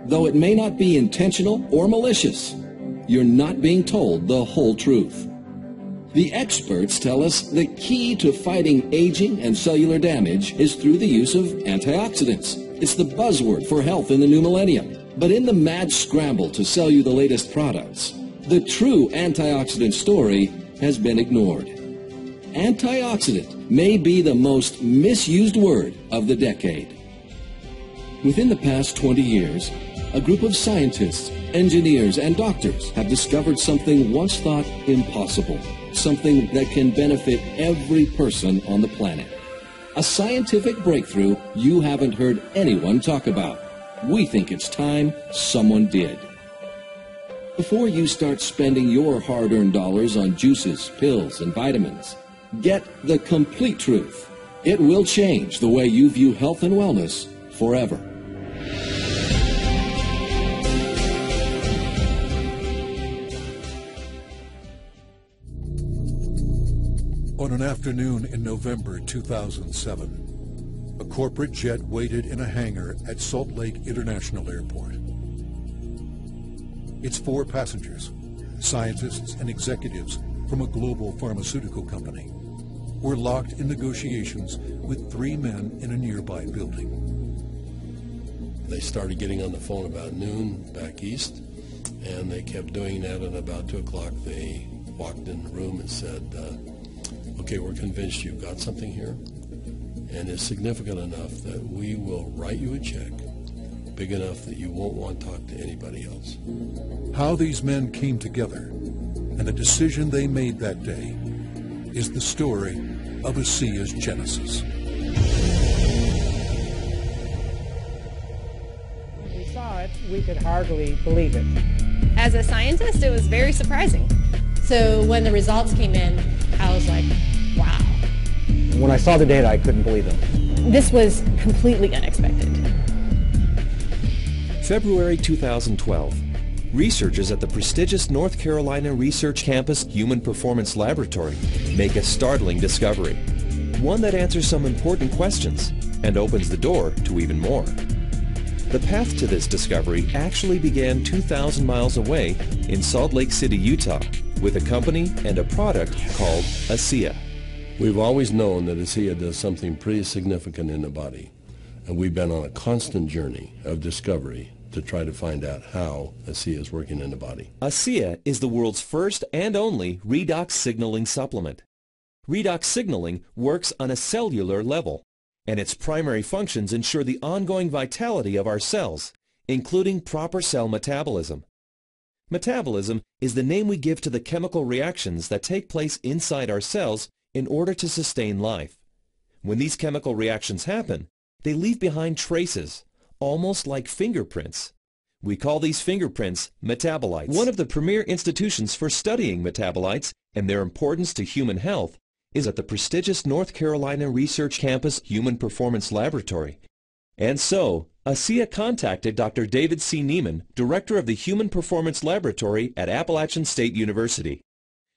Though it may not be intentional or malicious, you're not being told the whole truth. The experts tell us the key to fighting aging and cellular damage is through the use of antioxidants. It's the buzzword for health in the new millennium. But in the mad scramble to sell you the latest products, the true antioxidant story has been ignored. Antioxidant may be the most misused word of the decade. Within the past 20 years, a group of scientists, engineers, and doctors have discovered something once thought impossible, something that can benefit every person on the planet. A scientific breakthrough you haven't heard anyone talk about. We think it's time someone did. Before you start spending your hard-earned dollars on juices, pills, and vitamins, get the complete truth. It will change the way you view health and wellness forever. On an afternoon in November 2007, a corporate jet waited in a hangar at Salt Lake International Airport. Its 4 passengers, scientists and executives from a global pharmaceutical company, were locked in negotiations with 3 men in a nearby building. They started getting on the phone about noon back east, and they kept doing that, and about 2 o'clock they walked in the room and said, okay, we're convinced you've got something here, and it's significant enough that we will write you a check big enough that you won't want to talk to anybody else. How these men came together and the decision they made that day is the story of ASEA's genesis. When we saw it, we could hardly believe it. As a scientist, it was very surprising. So when the results came in, I was like, wow. When I saw the data, I couldn't believe it. This was completely unexpected. February 2012. Researchers at the prestigious North Carolina Research Campus Human Performance Laboratory make a startling discovery. One that answers some important questions and opens the door to even more. The path to this discovery actually began 2,000 miles away in Salt Lake City, Utah, with a company and a product called ASEA. We've always known that ASEA does something pretty significant in the body, and we've been on a constant journey of discovery to try to find out how ASEA is working in the body. ASEA is the world's first and only redox signaling supplement. Redox signaling works on a cellular level, and its primary functions ensure the ongoing vitality of our cells, including proper cell metabolism. Metabolism is the name we give to the chemical reactions that take place inside our cells in order to sustain life. When these chemical reactions happen, they leave behind traces, almost like fingerprints. We call these fingerprints metabolites. One of the premier institutions for studying metabolites and their importance to human health is at the prestigious North Carolina Research Campus Human Performance Laboratory. And so, ASEA contacted Dr. David C. Neiman, director of the Human Performance Laboratory at Appalachian State University.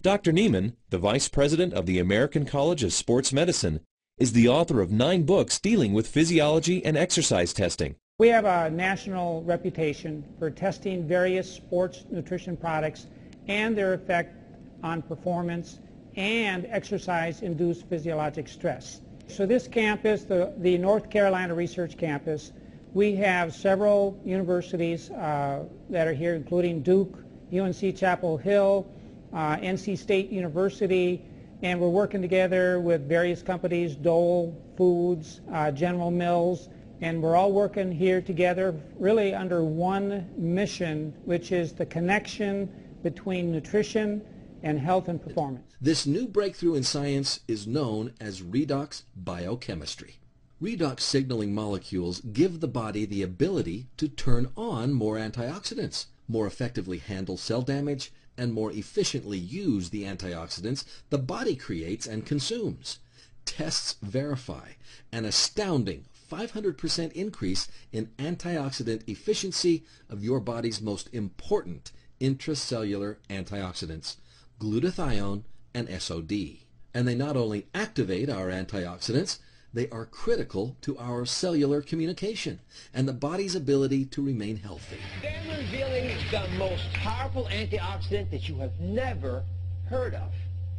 Dr. Neiman, the vice president of the American College of Sports Medicine, is the author of 9 books dealing with physiology and exercise testing. We have a national reputation for testing various sports nutrition products and their effect on performance and exercise-induced physiologic stress. So this campus, the North Carolina Research Campus, we have several universities that are here, including Duke, UNC Chapel Hill, NC State University, and we're working together with various companies, Dole Foods, General Mills, and we're all working here together really under one mission, which is the connection between nutrition and health and performance. This new breakthrough in science is known as redox biochemistry. Redox signaling molecules give the body the ability to turn on more antioxidants, more effectively handle cell damage, and more efficiently use the antioxidants the body creates and consumes. Tests verify an astounding 500% increase in antioxidant efficiency of your body's most important intracellular antioxidants, glutathione and SOD. And they not only activate our antioxidants, They are critical to our cellular communication and the body's ability to remain healthy. They're revealing the most powerful antioxidant that you have never heard of.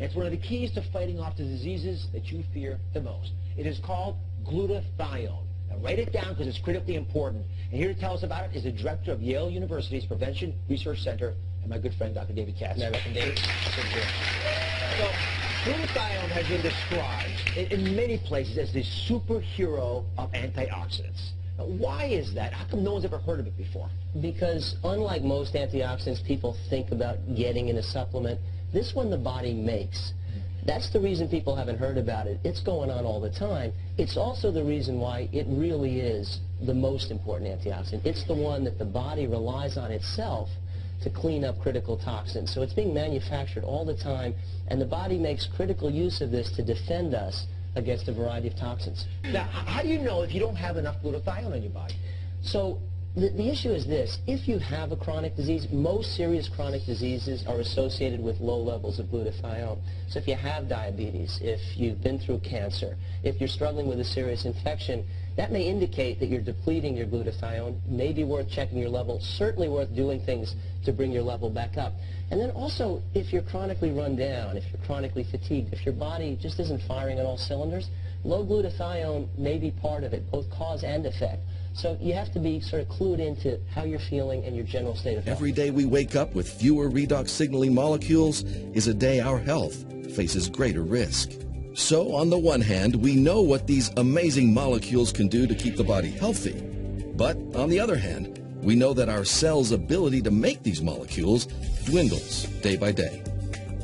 It's one of the keys to fighting off the diseases that you fear the most. It is called glutathione. Now write it down because it's critically important. And here to tell us about it is the director of Yale University's Prevention Research Center and my good friend Dr. David Katz. Welcome, David. So, glutathione has been described in many places as the superhero of antioxidants. Now, why is that? How come no one's ever heard of it before? Because unlike most antioxidants people think about getting in a supplement, this one the body makes. That's the reason people haven't heard about it. It's going on all the time. It's also the reason why it really is the most important antioxidant. It's the one that the body relies on itself to clean up critical toxins. So it's being manufactured all the time, and the body makes critical use of this to defend us against a variety of toxins. Now, how do you know if you don't have enough glutathione in your body? So the issue is this. If you have a chronic disease, most serious chronic diseases are associated with low levels of glutathione. So if you have diabetes, if you've been through cancer, if you're struggling with a serious infection, that may indicate that you're depleting your glutathione, may be worth checking your level, certainly worth doing things to bring your level back up. And then also, if you're chronically run down, if you're chronically fatigued, if your body just isn't firing on all cylinders, low glutathione may be part of it, both cause and effect. So you have to be sort of clued into how you're feeling and your general state of health. Every day we wake up with fewer redox signaling molecules is a day our health faces greater risk. So on the one hand, we know what these amazing molecules can do to keep the body healthy. But on the other hand, we know that our cells' ability to make these molecules dwindles day by day.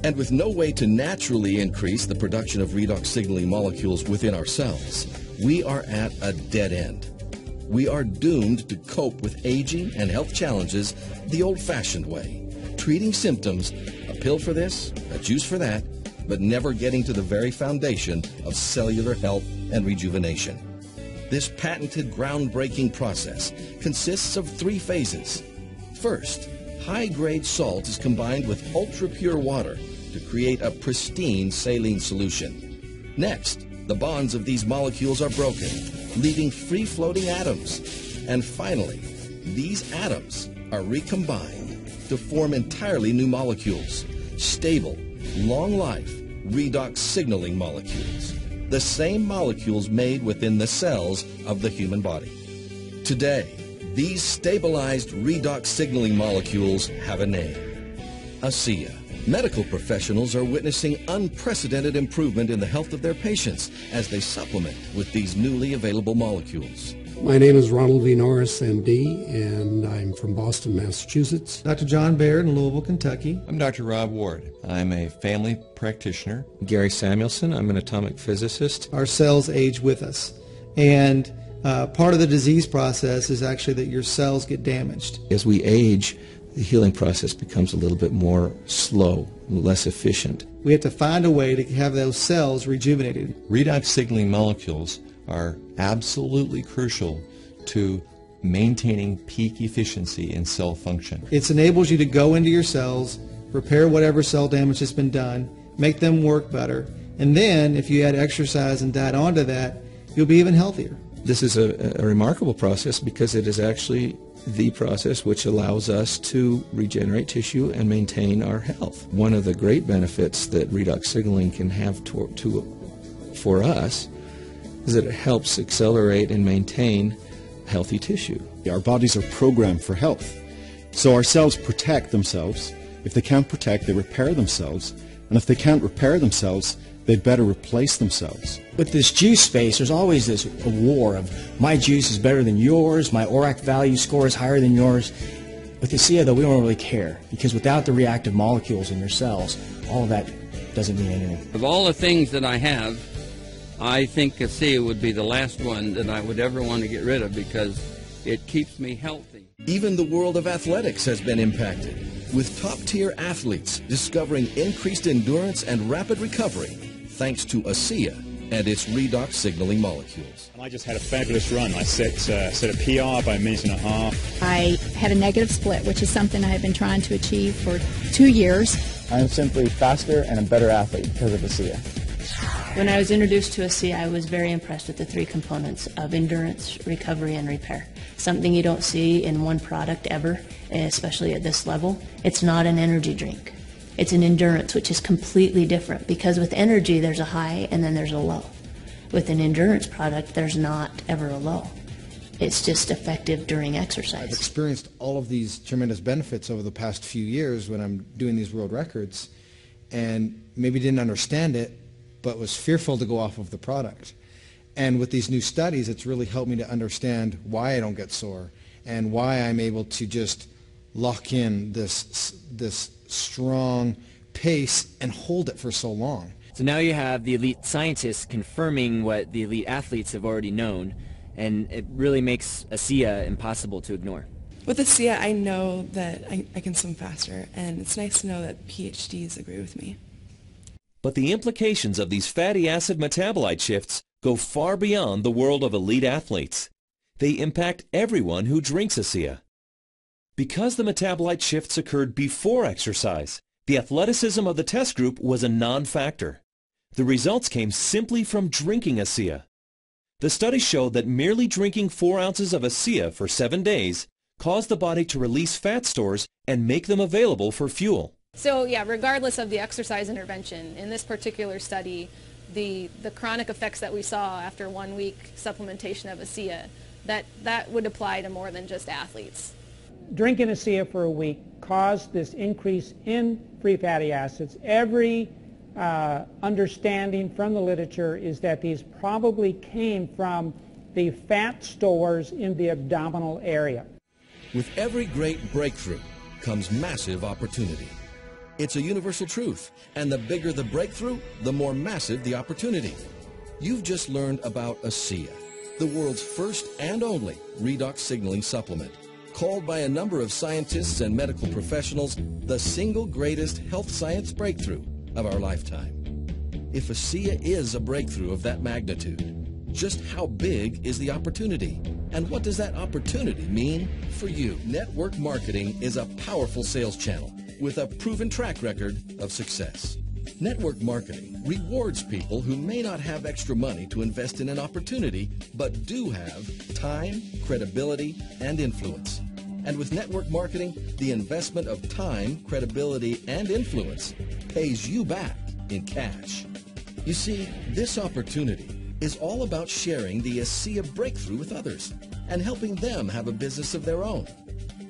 And with no way to naturally increase the production of redox signaling molecules within our cells, we are at a dead end. We are doomed to cope with aging and health challenges the old-fashioned way, treating symptoms, a pill for this, a juice for that, but never getting to the very foundation of cellular health and rejuvenation. This patented, groundbreaking process consists of 3 phases. First, high-grade salt is combined with ultra-pure water to create a pristine saline solution. Next, the bonds of these molecules are broken, leaving free-floating atoms. And finally, these atoms are recombined to form entirely new molecules, stable, long-life, redox signaling molecules, the same molecules made within the cells of the human body. Today, these stabilized redox signaling molecules have a name: ASEA. Medical professionals are witnessing unprecedented improvement in the health of their patients as they supplement with these newly available molecules. My name is Ronald V. Norris, MD, and I'm from Boston, Massachusetts. Dr. John Baird in Louisville, Kentucky. I'm Dr. Rob Ward. I'm a family practitioner. Gary Samuelson. I'm an atomic physicist. Our cells age with us, and part of the disease process is actually that your cells get damaged. As we age, the healing process becomes a little bit more slow, less efficient. We have to find a way to have those cells rejuvenated. Redox signaling molecules are absolutely crucial to maintaining peak efficiency in cell function. It enables you to go into your cells, repair whatever cell damage has been done, make them work better, and then if you add exercise and diet onto that, you'll be even healthier. This is a remarkable process because it is actually the process which allows us to regenerate tissue and maintain our health. One of the great benefits that redox signaling can have for us is that it helps accelerate and maintain healthy tissue. Our bodies are programmed for health. So our cells protect themselves. If they can't protect, they repair themselves. And if they can't repair themselves, they'd better replace themselves. With this juice space, there's always this war of my juice is better than yours, my ORAC value score is higher than yours. With ASEA, though, we don't really care, because without the reactive molecules in your cells, all of that doesn't mean anything. Of all the things that I have, I think ASEA would be the last one that I would ever want to get rid of because it keeps me healthy. Even the world of athletics has been impacted, with top-tier athletes discovering increased endurance and rapid recovery thanks to ASEA and its redox signaling molecules. I just had a fabulous run. I set a PR by a minute and a half. I had a negative split, which is something I have been trying to achieve for 2 years. I'm simply faster and a better athlete because of ASEA. When I was introduced to ASEA, I was very impressed with the three components of endurance, recovery, and repair. Something you don't see in one product ever, especially at this level. It's not an energy drink. It's an endurance, which is completely different, because with energy there's a high and then there's a low. With an endurance product, there's not ever a low. It's just effective during exercise. I've experienced all of these tremendous benefits over the past few years when I'm doing these world records, and maybe didn't understand it, but was fearful to go off of the product. And with these new studies, it's really helped me to understand why I don't get sore and why I'm able to just lock in this strong pace and hold it for so long. So now you have the elite scientists confirming what the elite athletes have already known, and it really makes ASEA impossible to ignore. With ASEA, I know that I can swim faster, and it's nice to know that PhDs agree with me. But the implications of these fatty acid metabolite shifts go far beyond the world of elite athletes. They impact everyone who drinks ASEA. Because the metabolite shifts occurred before exercise, the athleticism of the test group was a non-factor. The results came simply from drinking ASEA. The study showed that merely drinking 4 ounces of ASEA for 7 days caused the body to release fat stores and make them available for fuel. So yeah, regardless of the exercise intervention, in this particular study, the chronic effects that we saw after 1 week supplementation of ASEA, that would apply to more than just athletes. Drinking ASEA for a week caused this increase in free fatty acids. Every understanding from the literature is that these probably came from the fat stores in the abdominal area. With every great breakthrough comes massive opportunity. It's a universal truth, and the bigger the breakthrough, the more massive the opportunity. You've just learned about ASEA, the world's first and only redox signaling supplement, called by a number of scientists and medical professionals the single greatest health science breakthrough of our lifetime. If ASEA is a breakthrough of that magnitude, just how big is the opportunity? And what does that opportunity mean for you? Network marketing is a powerful sales channel with a proven track record of success. Network marketing rewards people who may not have extra money to invest in an opportunity, but do have time, credibility, and influence. And with network marketing, the investment of time, credibility, and influence pays you back in cash. You see, this opportunity is all about sharing the ASEA breakthrough with others and helping them have a business of their own.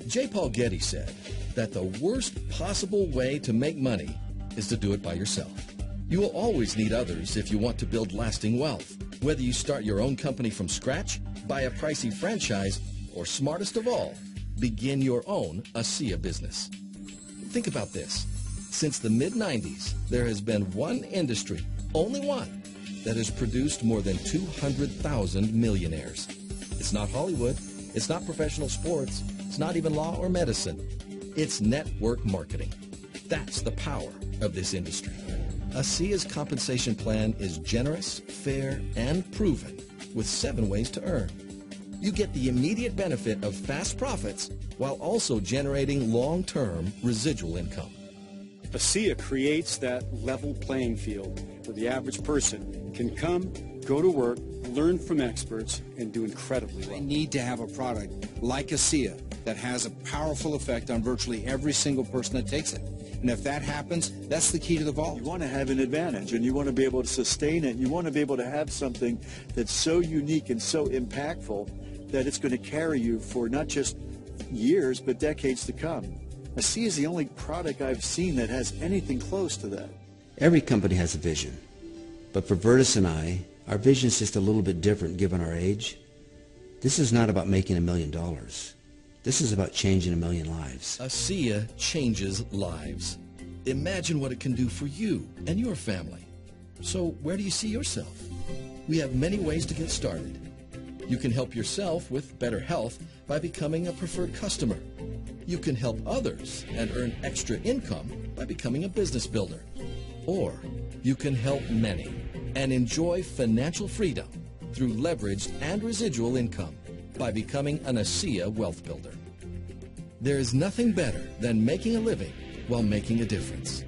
J. Paul Getty said that the worst possible way to make money is to do it by yourself. You will always need others if you want to build lasting wealth, whether you start your own company from scratch, buy a pricey franchise, or smartest of all, begin your own ASEA business. Think about this. Since the mid-90s, there has been one industry, only one, that has produced more than 200,000 millionaires. It's not Hollywood, it's not professional sports, it's not even law or medicine. It's network marketing. That's the power of this industry. ASEA's compensation plan is generous, fair, and proven with 7 ways to earn. You get the immediate benefit of fast profits while also generating long-term residual income. ASEA creates that level playing field where the average person can come, go to work, learn from experts, and do incredibly well. They need to have a product like ASEA that has a powerful effect on virtually every single person that takes it. And if that happens, that's the key to the vault. You want to have an advantage, and you want to be able to sustain it. You want to be able to have something that's so unique and so impactful that it's going to carry you for not just years, but decades to come. ASEA is the only product I've seen that has anything close to that. Every company has a vision, but for Vertus and I, our vision is just a little bit different given our age. This is not about making $1 million. This is about changing 1 million lives. ASEA changes lives. Imagine what it can do for you and your family. So where do you see yourself? We have many ways to get started. You can help yourself with better health by becoming a preferred customer. You can help others and earn extra income by becoming a business builder. Or you can help many and enjoy financial freedom through leveraged and residual income by becoming an ASEA wealth builder. There is nothing better than making a living while making a difference.